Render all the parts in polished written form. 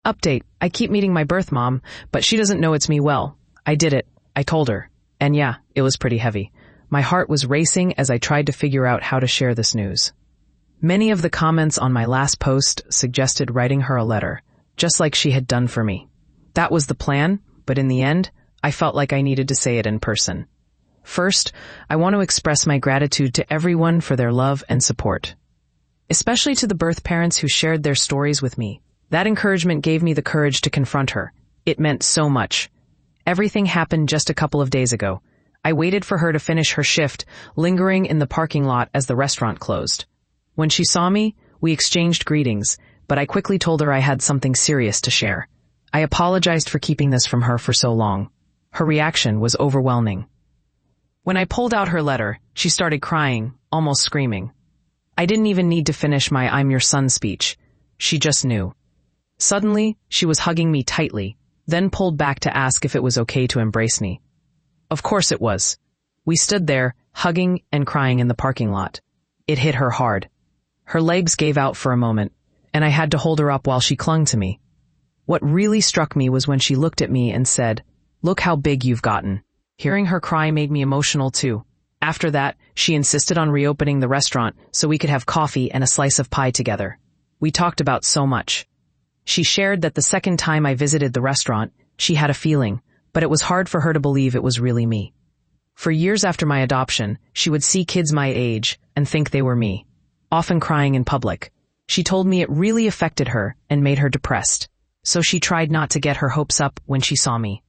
Update, I keep meeting my birth mom, but she doesn't know it's me well. I did it. I told her. And yeah, it was pretty heavy. My heart was racing as I tried to figure out how to share this news. Many of the comments on my last post suggested writing her a letter, just like she had done for me. That was the plan, but in the end, I felt like I needed to say it in person. First, I want to express my gratitude to everyone for their love and support. Especially to the birth parents who shared their stories with me. That encouragement gave me the courage to confront her. It meant so much. Everything happened just a couple of days ago. I waited for her to finish her shift, lingering in the parking lot as the restaurant closed. When she saw me, we exchanged greetings, but I quickly told her I had something serious to share. I apologized for keeping this from her for so long. Her reaction was overwhelming. When I pulled out her letter, she started crying, almost screaming. I didn't even need to finish my "I'm your son" speech. She just knew. Suddenly, she was hugging me tightly, then pulled back to ask if it was okay to embrace me. Of course it was. We stood there, hugging and crying in the parking lot. It hit her hard. Her legs gave out for a moment, and I had to hold her up while she clung to me. What really struck me was when she looked at me and said, "Look how big you've gotten." Hearing her cry made me emotional too. After that, she insisted on reopening the restaurant so we could have coffee and a slice of pie together. We talked about so much. She shared that the second time I visited the restaurant, she had a feeling, but it was hard for her to believe it was really me. For years after my adoption, she would see kids my age and think they were me, often crying in public. She told me it really affected her and made her depressed, so she tried not to get her hopes up when she saw me.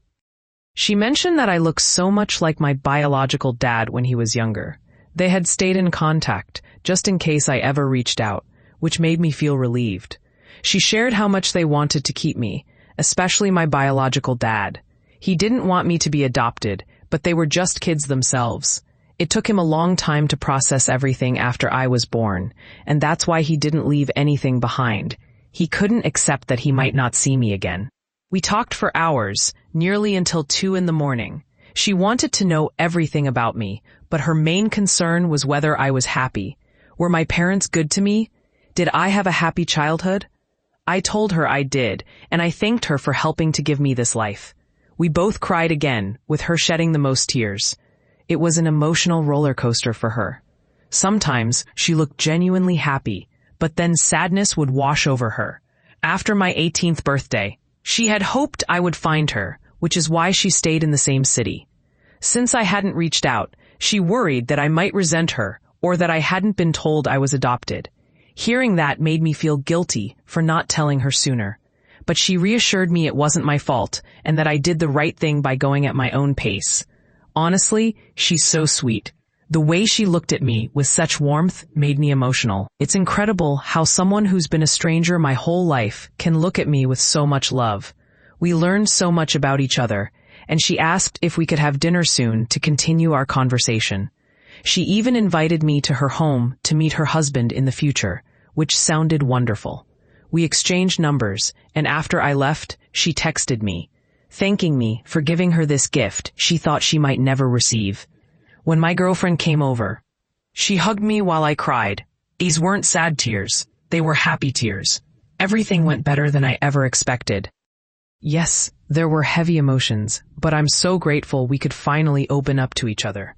She mentioned that I looked so much like my biological dad when he was younger. They had stayed in contact, just in case I ever reached out, which made me feel relieved. She shared how much they wanted to keep me, especially my biological dad. He didn't want me to be adopted, but they were just kids themselves. It took him a long time to process everything after I was born, and that's why he didn't leave anything behind. He couldn't accept that he might not see me again. We talked for hours, nearly until 2 a.m. She wanted to know everything about me, but her main concern was whether I was happy. Were my parents good to me? Did I have a happy childhood? I told her I did, and I thanked her for helping to give me this life. We both cried again, with her shedding the most tears. It was an emotional roller coaster for her. Sometimes she looked genuinely happy, but then sadness would wash over her. After my 18th birthday, she had hoped I would find her, which is why she stayed in the same city. Since I hadn't reached out, she worried that I might resent her or that I hadn't been told I was adopted. Hearing that made me feel guilty for not telling her sooner. But she reassured me it wasn't my fault and that I did the right thing by going at my own pace. Honestly, she's so sweet. The way she looked at me with such warmth made me emotional. It's incredible how someone who's been a stranger my whole life can look at me with so much love. We learned so much about each other, and she asked if we could have dinner soon to continue our conversation. She even invited me to her home to meet her husband in the future, which sounded wonderful. We exchanged numbers, and after I left, she texted me, thanking me for giving her this gift she thought she might never receive. When my girlfriend came over, she hugged me while I cried. These weren't sad tears, they were happy tears. Everything went better than I ever expected. Yes, there were heavy emotions, but I'm so grateful we could finally open up to each other.